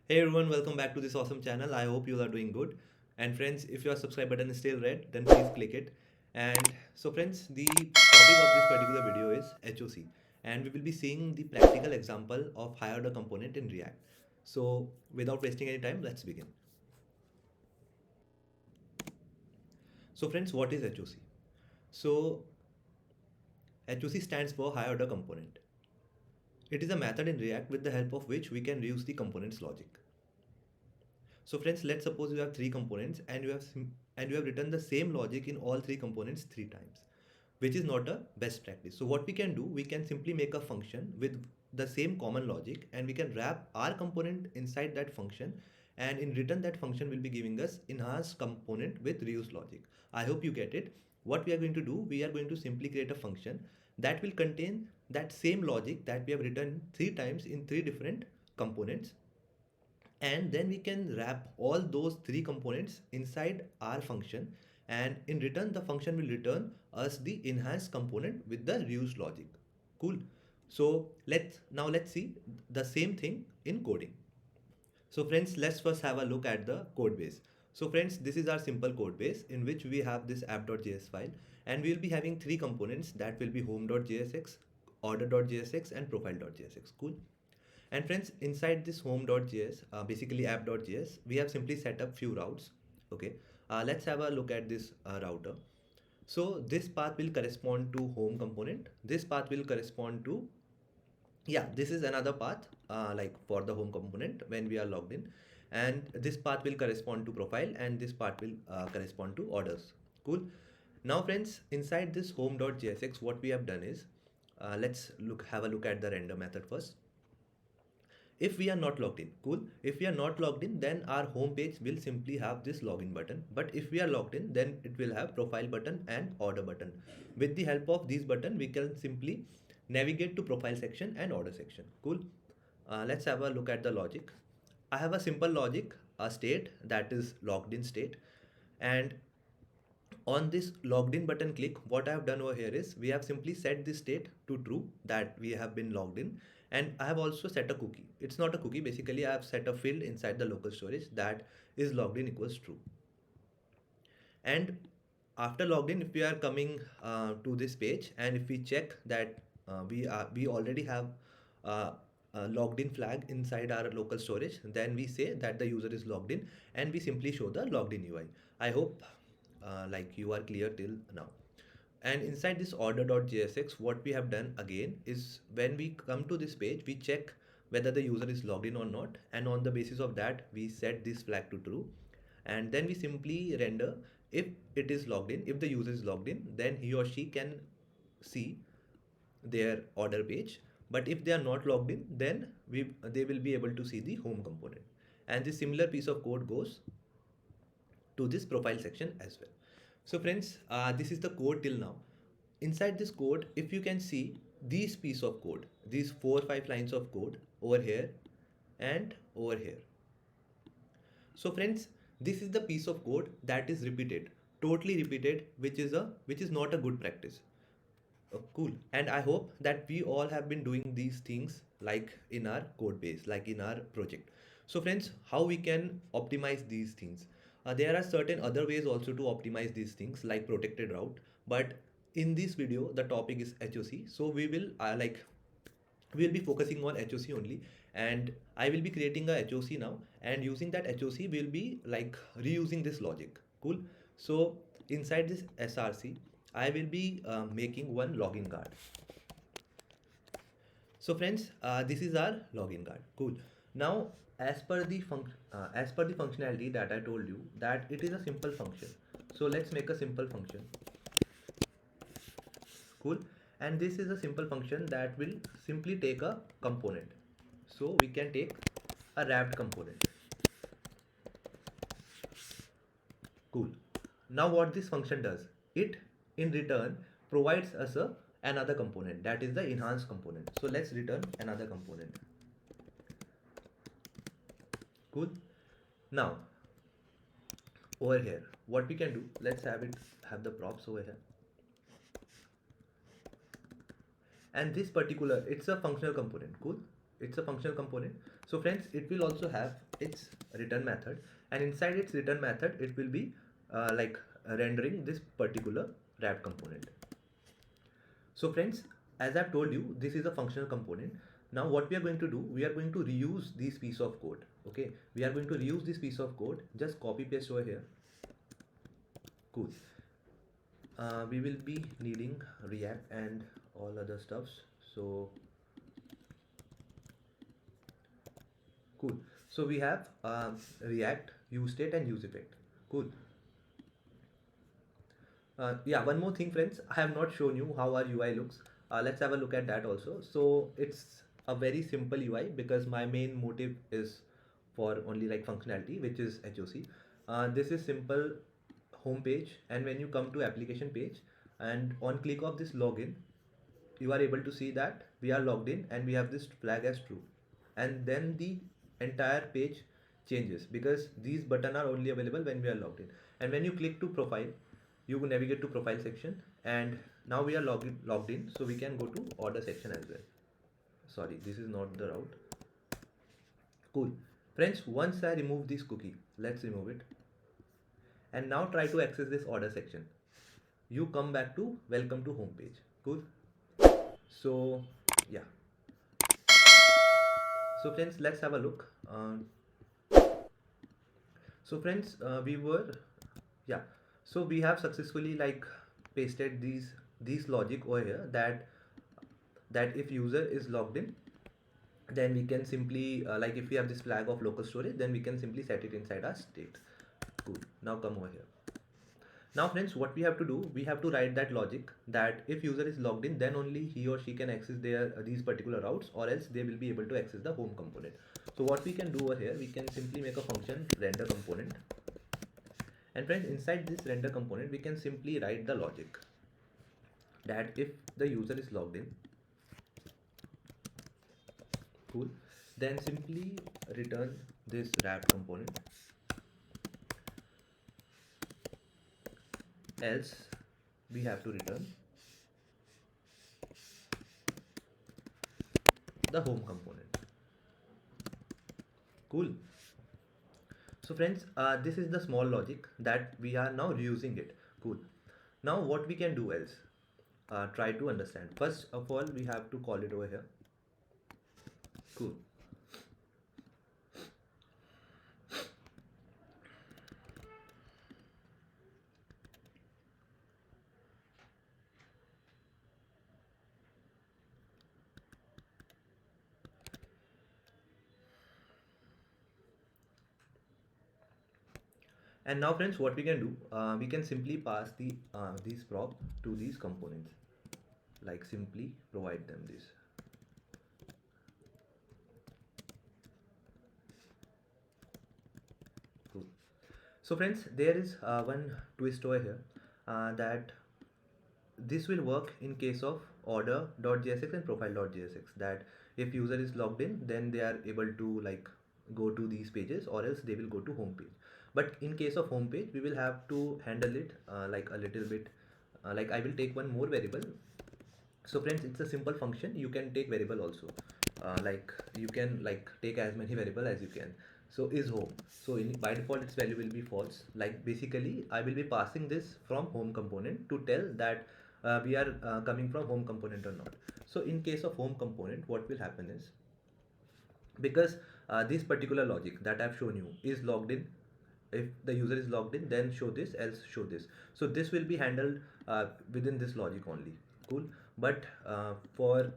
Hey everyone, welcome back to this awesome channel. I hope you are doing good. And friends, if your subscribe button is still red, then please click it. And so friends, the topic of this particular video is HOC. And we will be seeing the practical example of higher order component in React. So without wasting any time, let's begin. So friends, what is HOC? So HOC stands for higher order component. It is a method in React with the help of which we can reuse the component's logic. So friends, let's suppose you have three components and you have written the same logic in all three components three times, which is not a best practice. So what we can do, we can simply make a function with the same common logic and we can wrap our component inside that function, and in return that function will be giving us enhanced component with reuse logic. I hope you get it. What we are going to do, we are going to simply create a function that will contain that same logic that we have written three times in three different components, and then we can wrap all those three components inside our function, and in return the function will return us the enhanced component with the reuse logic. Cool. So let's see the same thing in coding. So friends, let's first have a look at the code base. So friends, this is our simple code base in which we have this app.js file, and we will be having three components that will be home.jsx, order.jsx and profile.jsx. Cool. And friends, inside this home.js, basically app.js, we have simply set up few routes. Okay, let's have a look at this router. So this path will correspond to home component. This path will correspond to, yeah, this is another path like for the home component when we are logged in. And this path will correspond to profile, and this part will correspond to orders. Cool. Now friends, inside this home.jsx, what we have done is, let's have a look at the render method first. If we are not logged in, cool, if we are not logged in, then our home page will simply have this login button, but if we are logged in, then it will have profile button and order button. With the help of these button, we can simply navigate to profile section and order section. Cool. Let's have a look at the logic. I have a simple logic, a state that is logged in state, and on this logged in button click, what I have done over here is we have simply set this state to true, that we have been logged in, and I have also set a cookie. It's not a cookie, basically I have set a field inside the local storage that is logged in equals true. And after logged in, if we are coming to this page and if we check that we already have a logged in flag inside our local storage, then we say that the user is logged in and we simply show the logged in UI. I hope like you are clear till now. And inside this order.jsx, what we have done again is when we come to this page, we check whether the user is logged in or not, and on the basis of that we set this flag to true, and then we simply render if it is logged in. If the user is logged in, then he or she can see their order page, but if they are not logged in, then they will be able to see the home component. And this similar piece of code goes to this profile section as well. So friends, this is the code till now. Inside this code, if you can see these piece of code, these 4 or 5 lines of code over here and over here. So friends, this is the piece of code that is repeated, totally repeated, which is not a good practice. Cool. And I hope that we all have been doing these things like in our code base, like in our project. So friends, how we can optimize these things? There are certain other ways also to optimize these things like protected route. But in this video, the topic is HOC. So we will we'll be focusing on HOC only, and I will be creating a HOC now, and using that HOC we'll be like reusing this logic. Cool. So inside this SRC, I will be making one login guard. So friends, this is our login guard. Cool. Now, as per the functionality that I told you, that it is a simple function. So let's make a simple function. Cool. And this is a simple function that will simply take a component. So we can take a wrapped component. Cool. Now what this function does, it in return provides us another component, that is the enhanced component. So let's return another component. Cool. Now over here, what we can do, let's have the props over here. And this particular, it's a functional component. Cool. It's a functional component. So friends, it will also have its return method, and inside its return method it will be like rendering this particular wrapped component. So friends, as I've told you, this is a functional component. Now what we are going to do, we are going to reuse this piece of code. Okay, we are going to reuse this piece of code. Just copy paste over here. Cool. We will be needing React and all other stuffs. So cool. So we have React, useState and useEffect. Cool. Yeah, one more thing, friends. I have not shown you how our UI looks. Let's have a look at that also. So it's a very simple UI because my main motive is for only like functionality, which is HOC. This is simple home page, and when you come to application page and on click of this login, you are able to see that we are logged in and we have this flag as true, and then the entire page changes because these buttons are only available when we are logged in. And when you click to profile, you will navigate to profile section, and now we are logged in, so we can go to order section as well. Sorry, this is not the route. Cool. Friends, once I remove this cookie, let's remove it, and now try to access this order section. You come back to welcome to home page. Cool. So yeah, so friends, let's have a look. So friends, we were, yeah, so we have successfully like pasted these logic over here, that if user is logged in, then we can simply like if we have this flag of local storage, then we can simply set it inside our state. Cool. Now come over here. Now friends, what we have to do, we have to write that logic that if user is logged in, then only he or she can access their these particular routes, or else they will be able to access the home component. So what we can do over here, we can simply make a function render component, and friends, inside this render component we can simply write the logic that if the user is logged in, cool, then simply return this wrap component, else we have to return the home component. Cool. So friends, this is the small logic that we are now reusing it. Cool. Now what we can do is try to understand. First of all, we have to call it over here. Cool. And now friends, what we can do, we can simply pass these prop to these components, like simply provide them this. Cool. So friends, there is one twist over here, that this will work in case of order.jsx and profile.jsx, that if user is logged in, then they are able to like go to these pages, or else they will go to home page. But in case of home page, we will have to handle it like a little bit, like I will take one more variable. So friends, it's a simple function. You can take variable also, like you can like take as many variable as you can. So is home, so by default its value will be false. Like basically I will be passing this from home component to tell that we are coming from home component or not. So in case of home component, what will happen is, because this particular logic that I've shown you is logged in, if the user is logged in, then show this, else show this. So this will be handled within this logic only. Cool. But for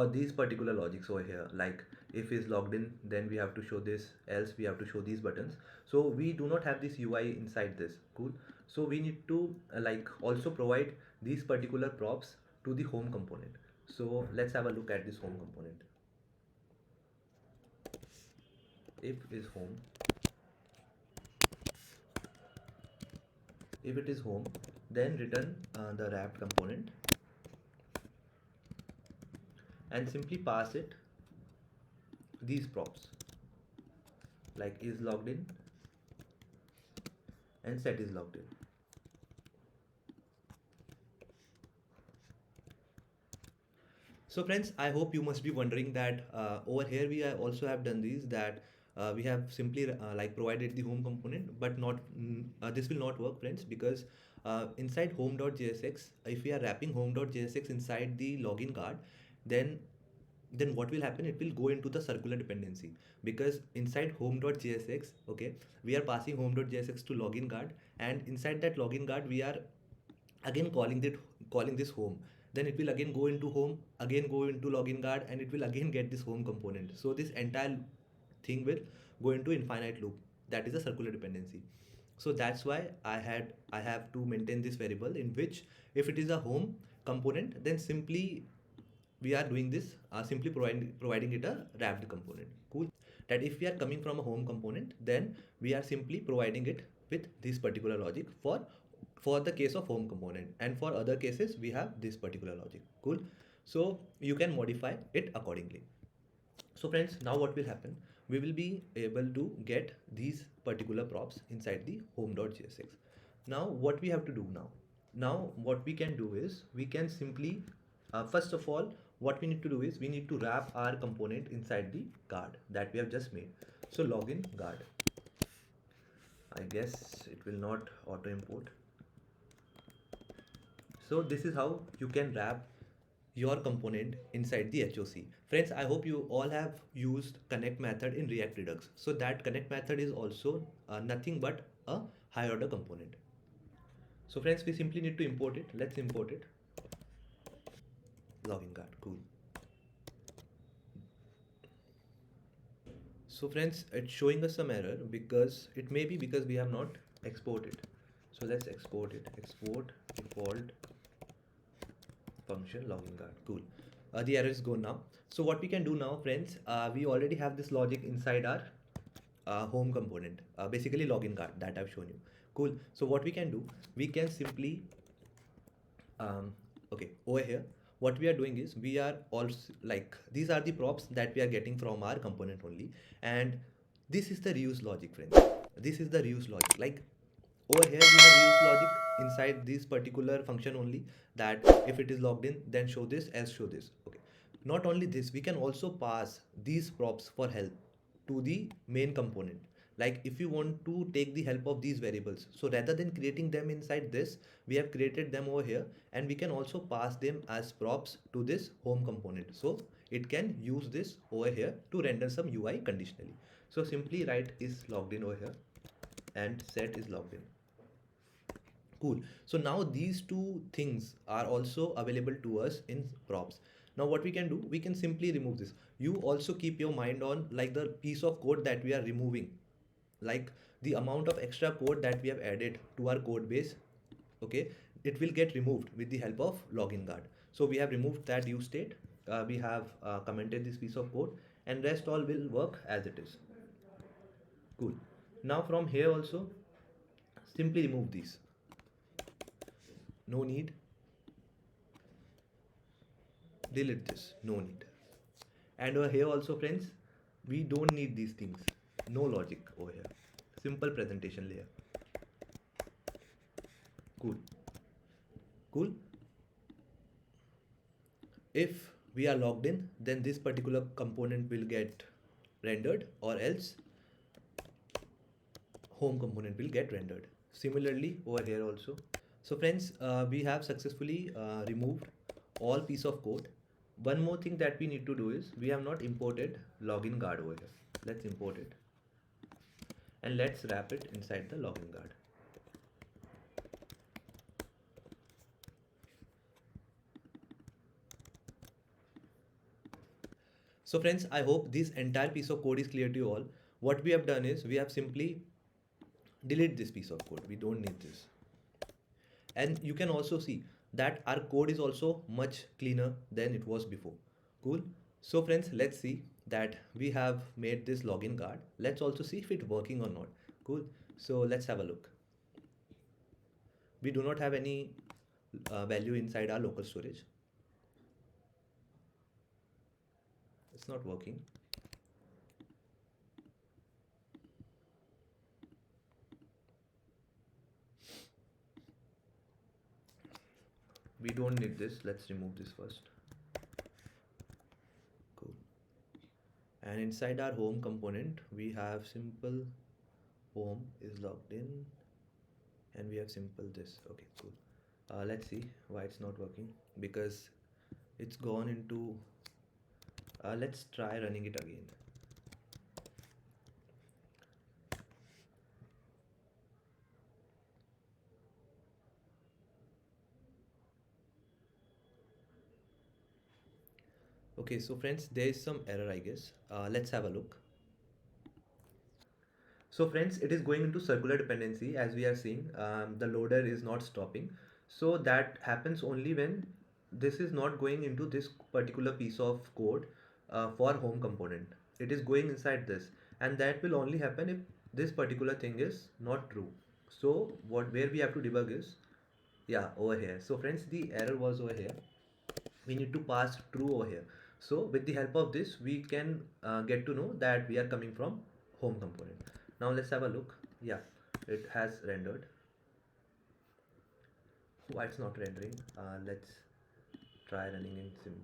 these particular logics over here, like if is logged in, then we have to show this, else we have to show these buttons. So we do not have this UI inside this. Cool. So we need to like also provide these particular props to the home component. So let's have a look at this home component. If is home, if it is home, then return the wrapped component and simply pass it these props, like is logged in and set is logged in. So friends, I hope you must be wondering that over here also have done these, that we have simply like provided the home component, but not this will not work, friends, because inside home.jsx, if we are wrapping home.jsx inside the login card, then what will happen, it will go into the circular dependency, because inside home.jsx, okay, we are passing home.jsx to login guard, and inside that login guard we are again calling this home, then it will again go into home, again go into login guard, and it will again get this home component. So this entire thing will go into infinite loop, that is a circular dependency. So that's why I have to maintain this variable, in which if it is a home component, then simply we are doing this, simply providing it a wrapped component. Cool. That if we are coming from a home component, then we are simply providing it with this particular logic for the case of home component, and for other cases we have this particular logic. Cool. So you can modify it accordingly. So friends, now what will happen, we will be able to get these particular props inside the home.jsx. Now what we have to do now what we can do is, we can simply first of all, what we need to do is, we need to wrap our component inside the guard that we have just made. So login guard, I guess it will not auto import. So this is how you can wrap your component inside the HOC. Friends, I hope you all have used connect method in React Redux. So that connect method is also nothing but a high order component. So friends, we simply need to import it. Let's import it. Login guard, cool. So friends, it's showing us some error because it may be because we have not exported. So let's export it. Export default function login guard, cool. The error is gone now. So what we can do now, friends, we already have this logic inside our home component, basically login guard that I've shown you. Cool. So what we can do, we can simply okay, over here what we are doing is, we are also like, these are the props that we are getting from our component only, and this is the reuse logic, friends. This is the reuse logic. Like over here we have reuse logic inside this particular function only, that if it is logged in, then show this, else show this. Okay, not only this, we can also pass these props for help to the main component. Like if you want to take the help of these variables, so rather than creating them inside this, we have created them over here, and we can also pass them as props to this home component, so it can use this over here to render some UI conditionally. So simply write is logged in over here and set is logged in. Cool. So now these two things are also available to us in props. Now what we can do, we can simply remove this. You also keep your mind on like the piece of code that we are removing, like the amount of extra code that we have added to our code base. Okay, it will get removed with the help of login guard. So we have removed that use state, we have commented this piece of code, and rest all will work as it is. Cool. Now from here also, simply remove these. No need. Delete this. No need. And over here also, friends, we don't need these things. No logic over here. Simple presentation layer. Cool. Cool. If we are logged in, then this particular component will get rendered, or else home component will get rendered. Similarly over here also. So friends, we have successfully removed all piece of code. One more thing that we need to do is, we have not imported login guard over here. Let's import it, and let's wrap it inside the login guard. So friends, I hope this entire piece of code is clear to you all. What we have done is, we have simply delete this piece of code. We don't need this. And you can also see that our code is also much cleaner than it was before. Cool. So friends, let's see that we have made this login guard. Let's also see if it's working or not. Cool. So let's have a look. We do not have any value inside our local storage. It's not working. We don't need this. Let's remove this first. And inside our home component we have simple home is logged in, and we have simple this. Okay, cool. Let's see why it's not working, because it's gone into let's try running it again. Okay, so friends, there is some error, I guess. Let's have a look. So friends, it is going into circular dependency. As we are seeing, the loader is not stopping. So that happens only when this is not going into this particular piece of code for home component. It is going inside this, and that will only happen if this particular thing is not true. So where we have to debug is, yeah, over here. So friends, the error was over here. We need to pass true over here. So with the help of this, we can get to know that we are coming from home component. Now let's have a look. Yeah, it has rendered. Why it's not rendering? Let's try running in sim.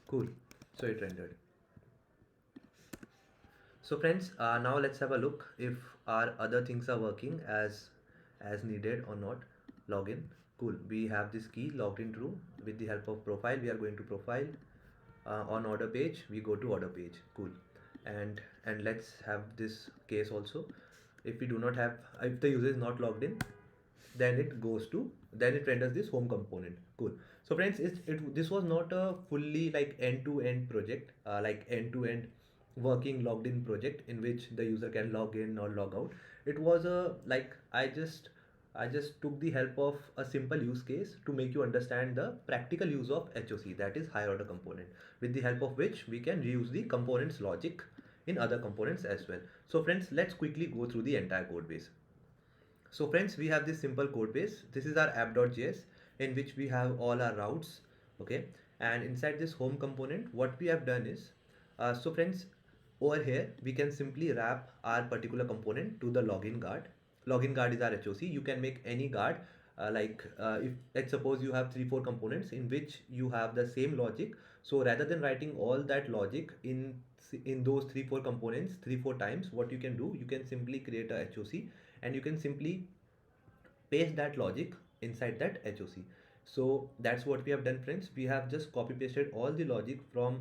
Cool. So it rendered. So friends, now let's have a look if our other things are working as needed or not. Login. Cool. We have this key logged in true. With the help of profile, we are going to profile. On order page, we go to order page. Cool. And let's have this case also. If we do not have, if the user is not logged in, then it renders this home component. Cool. So friends, this was not a fully like end-to-end project, like end-to-end working logged in project in which the user can log in or log out. It was a like I just took the help of a simple use case to make you understand the practical use of HOC, that is higher order component, with the help of which we can reuse the components logic in other components as well. So friends, let's quickly go through the entire code base. So friends, we have this simple code base. This is our app.js in which we have all our routes. Okay. And inside this home component, what we have done is, so friends, over here, we can simply wrap our particular component to the login guard. Login guard is our HOC. You can make any guard, if let's suppose you have 3-4 components in which you have the same logic. So rather than writing all that logic in those 3-4 components 3-4 times, what you can do, you can simply create a HOC, and you can simply paste that logic inside that HOC. So that's what we have done, friends. We have just copy pasted all the logic from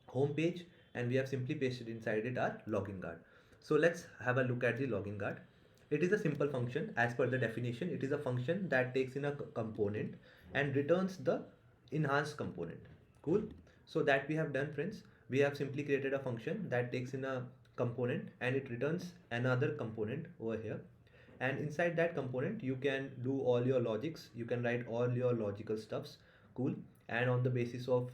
home page, and we have simply pasted inside it our login guard. So let's have a look at the login guard. It is a simple function. As per the definition, it is a function that takes in a component and returns the enhanced component. Cool. So that we have done, friends. We have simply created a function that takes in a component and it returns another component over here. And inside that component, you can do all your logics. You can write all your logical stuffs. Cool. And on the basis of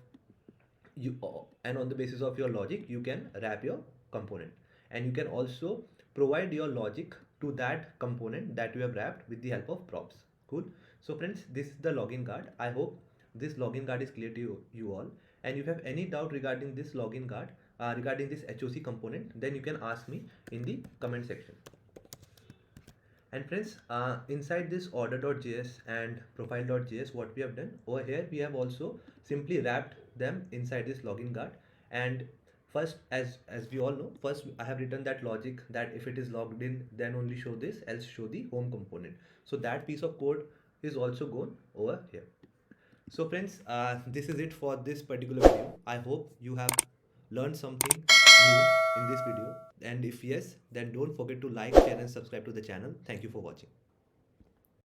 your logic, you can wrap your component, and you can also provide your logic to that component that you have wrapped with the help of props. Cool. So friends, this is the login guard. I hope this login guard is clear to you all, and if you have any doubt regarding this login guard, regarding this HOC component, then you can ask me in the comment section. And friends, inside this order.js and profile.js, what we have done over here, we have also simply wrapped them inside this login guard. And first, as we all know, first I have written that logic that if it is logged in, then only show this, else show the home component. So that piece of code is also gone over here. So friends, this is it for this particular video. I hope you have learned something new in this video, and if yes, then don't forget to like, share and subscribe to the channel. Thank you for watching.